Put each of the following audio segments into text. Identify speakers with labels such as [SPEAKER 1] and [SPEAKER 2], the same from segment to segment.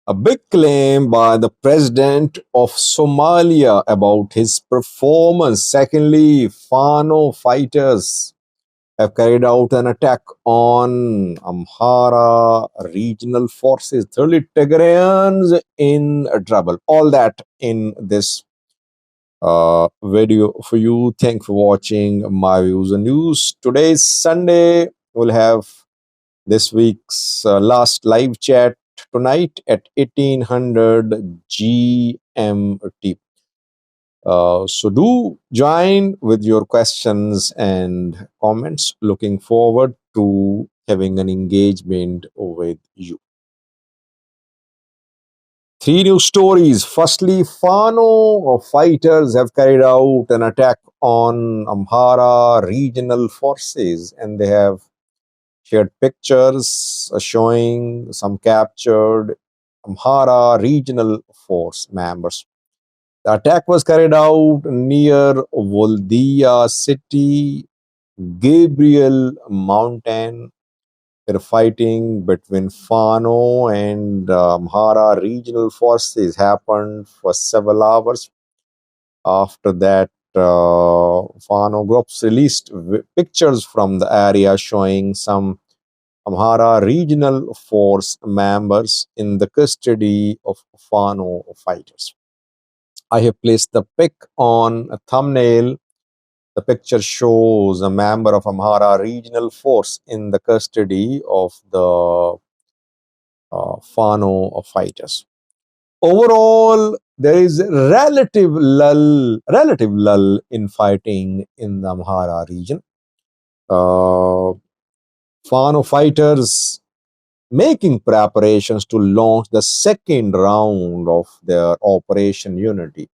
[SPEAKER 1] A big claim by the president of Somalia about his performance. Secondly, Fano fighters have carried out an attack on Amhara regional forces. Thirdly, Tigrayans in trouble. All that in this video for you. Thanks for watching my views and news. Today is Sunday. We'll have this week's last live chat tonight at 1800 GMT. So do join with your questions and comments. Looking forward to having an engagement with you. Three news stories. Firstly, Fano fighters have carried out an attack on Amhara regional forces, and they have shared pictures showing some captured Amhara regional force members. The attack was carried out near Voldia city, Gabriel Mountain. The fighting between Fano and Amhara regional forces happened for several hours. After that, Fano groups released pictures from the area showing some Amhara regional force members in the custody of Fano fighters. I have placed the pic on a thumbnail. The picture shows a member of Amhara regional force in the custody of the Fano fighters. Overall, there is relative lull in fighting in the Amhara region. Fano fighters making preparations to launch the second round of their Operation Unity,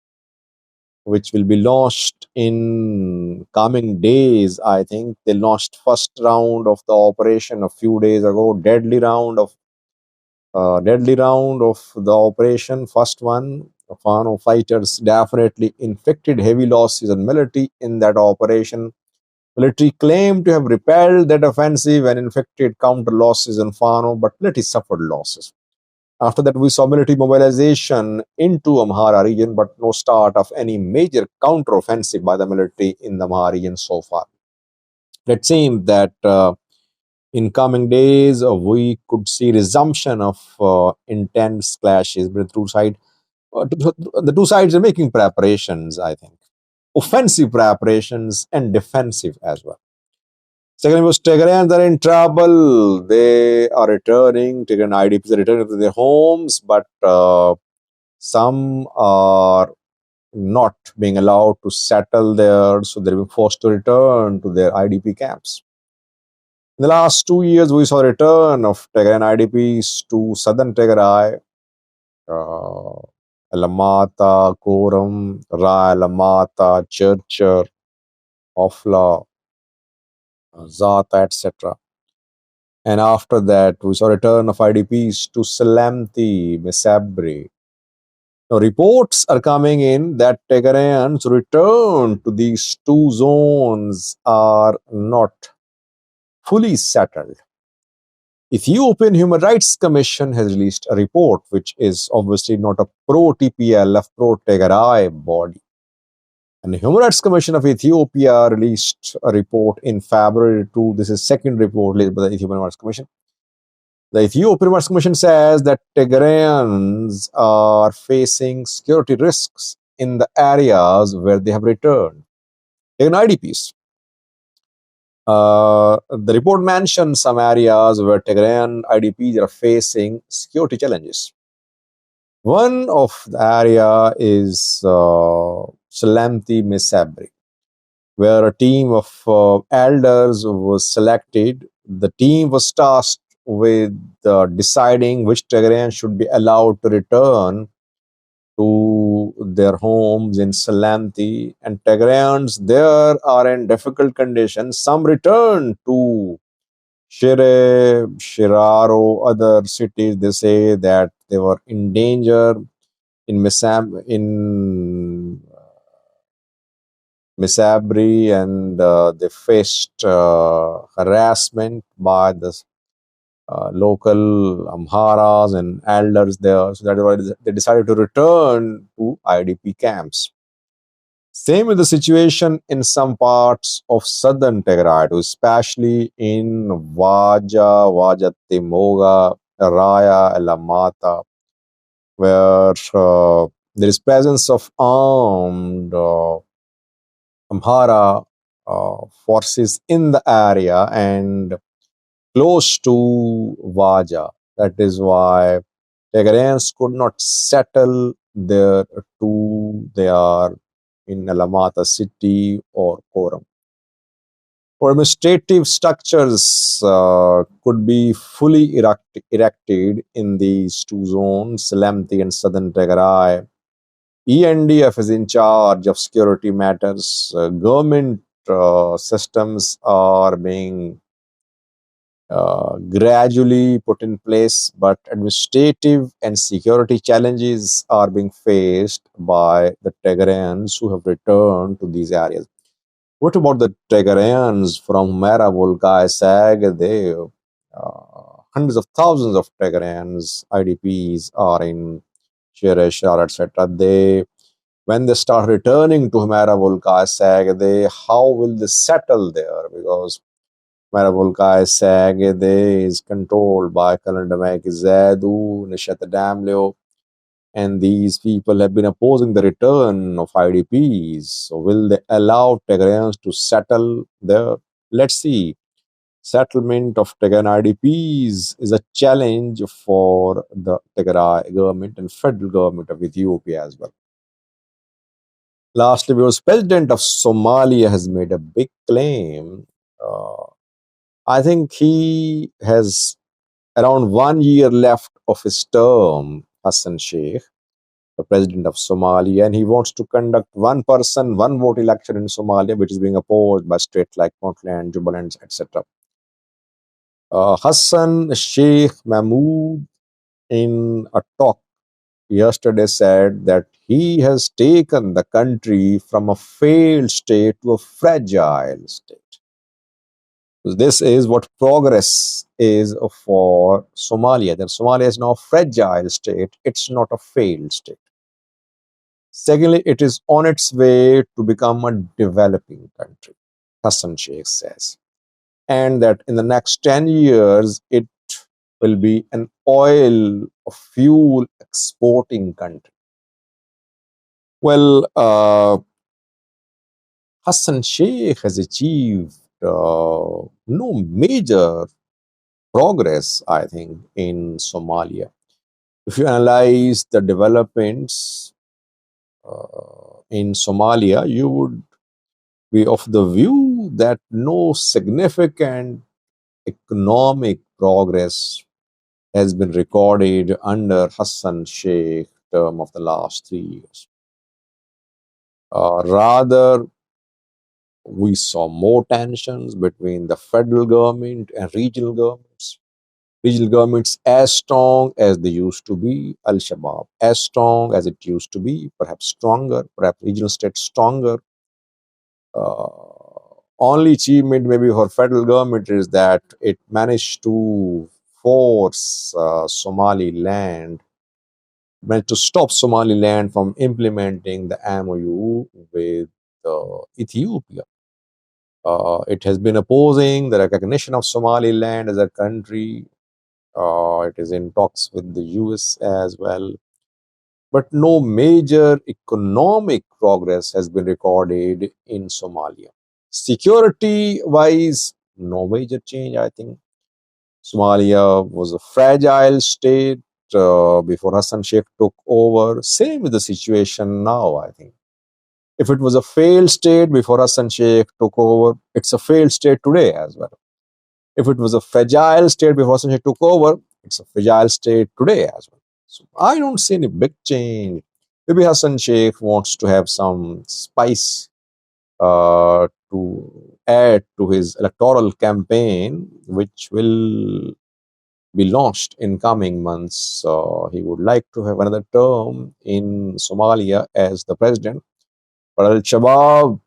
[SPEAKER 1] which will be launched in coming days. I think they launched first round of the operation a few days ago. Deadly round of the operation. First one, Fano fighters definitely inflicted heavy losses on military in that operation. Military claimed to have repelled that offensive and inflicted counter losses on Fano, but military suffered losses. After that, we saw military mobilization into Amhara region, but no start of any major counter-offensive by the military in the Amhara region so far. It seems that in coming days, we could see resumption of intense clashes between two sides. The two sides are making preparations, I think. Offensive preparations and defensive as well. Second was Tigrayans are in trouble. They are returning. Tigrayan IDPs are returning to their homes, but some are not being allowed to settle there, so they're being forced to return to their IDP camps. In the last 2 years, we saw a return of Tigrayan IDPs to southern Tigray, Alamata, Koram, Rai, Alamata, Churcher, Ofla, Zata, etc. And after that, we saw a return of IDPs to Salamti, Mesabri. Now, reports are coming in that Tigrayans' return to these two zones are not fully settled. Ethiopian Human Rights Commission has released a report, which is obviously not a pro-TPLF, pro-Tigray body. And the Human Rights Commission of Ethiopia released a report in February 2. This is second report released by the Ethiopian Human Rights Commission. The Ethiopian Human Rights Commission says that Tigrayans are facing security risks in the areas where they have returned. Tigrayan IDPs. The report mentions some areas where Tigrayan IDPs are facing security challenges. One of the area is Salamti Mesabri, where a team of elders was selected. The team was tasked with deciding which Tigrayans should be allowed to return to their homes in Salamti, and Tigrayans there are in difficult conditions. Some return to Shire, Shiraro, other cities. They say that they were in danger in Misabri, and they faced harassment by the local Amharas and elders there. So that is why they decided to return to IDP camps. Same is the situation in some parts of southern Tigray, especially in Vaja Timoga, Raya, Elamata, where there is presence of armed Amhara forces in the area and close to Vaja. That is why Tigrayans could not settle there too. They are in Alamata city or Koram. Administrative structures could be fully erected in these two zones, Lamti and Southern Tigray. ENDF is in charge of security matters. Government systems are being gradually put in place, but administrative and security challenges are being faced by the Tigrayans who have returned to these areas. What about the Tigrayans from Amhara, Volkai, Sag? They hundreds of thousands of Tigrayans, IDPs are in Shereshar, etc. They when they start returning to Amhara, Volkai, Sag, they how will they settle there? Because Marabulkai Sagede is controlled by Colonel Damaki Zadu, Nishat Damleo, and these people have been opposing the return of IDPs. So, will they allow Tigrayans to settle there? Let's see. Settlement of Tigrayan IDPs is a challenge for the Tigray government and federal government of Ethiopia as well. Lastly, because President of Somalia has made a big claim. I think he has around 1 year left of his term, Hassan Sheikh, the president of Somalia, and he wants to conduct one person, one vote election in Somalia, which is being opposed by states like Puntland, Jubaland, etc. Hassan Sheikh Mahmoud, in a talk yesterday, said that he has taken the country from a failed state to a fragile state. This is what progress is for Somalia. That Somalia is now a fragile state. It's not a failed state. Secondly, it is on its way to become a developing country, Hassan Sheikh says. And that in the next 10 years, it will be an oil or fuel exporting country. Well, Hassan Sheikh has achieved no major progress, I think, in Somalia. If you analyze the developments in Somalia, you would be of the view that no significant economic progress has been recorded under Hassan Sheikh term of the last 3 years. Rather, we saw more tensions between the federal government and regional governments. Regional governments as strong as they used to be, Al Shabaab as strong as it used to be, perhaps stronger, perhaps regional states stronger. Only achievement maybe for federal government is that it managed to force Somaliland, managed to stop Somaliland from implementing the MOU with Ethiopia. It has been opposing the recognition of Somaliland as a country. It is in talks with the US as well. But no major economic progress has been recorded in Somalia. Security wise, no major change, I think. Somalia was a fragile state before Hassan Sheikh took over. Same is the situation now, I think. If it was a failed state before Hassan Sheikh took over, it's a failed state today as well. If it was a fragile state before Hassan Sheikh took over, it's a fragile state today as well. So I don't see any big change. Maybe Hassan Sheikh wants to have some spice to add to his electoral campaign, which will be launched in coming months. He would like to have another term in Somalia as the president. But Al Shabaab,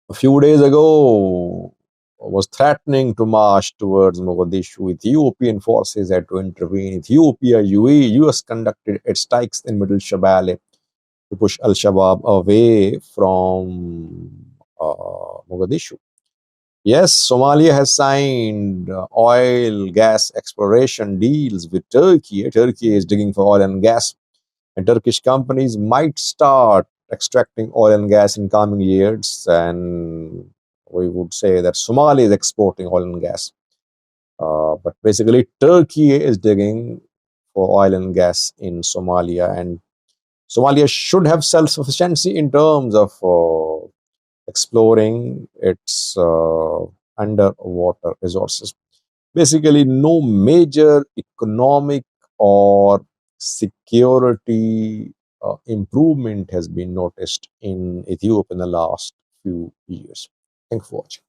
[SPEAKER 1] a few days ago, was threatening to march towards Mogadishu. Ethiopian forces had to intervene. Ethiopia, UAE, US conducted its strikes in Middle Shabelle to push Al Shabaab away from Mogadishu. Yes, Somalia has signed oil, gas exploration deals with Turkey. Turkey is digging for oil and gas, and Turkish companies might start extracting oil and gas in coming years. And we would say that Somalia is exporting oil and gas. But basically, Turkey is digging for oil and gas in Somalia, and Somalia should have self sufficiency in terms of exploring its underwater resources. Basically, no major economic or security improvement has been noticed in Ethiopia in the last few years. Thanks for watching.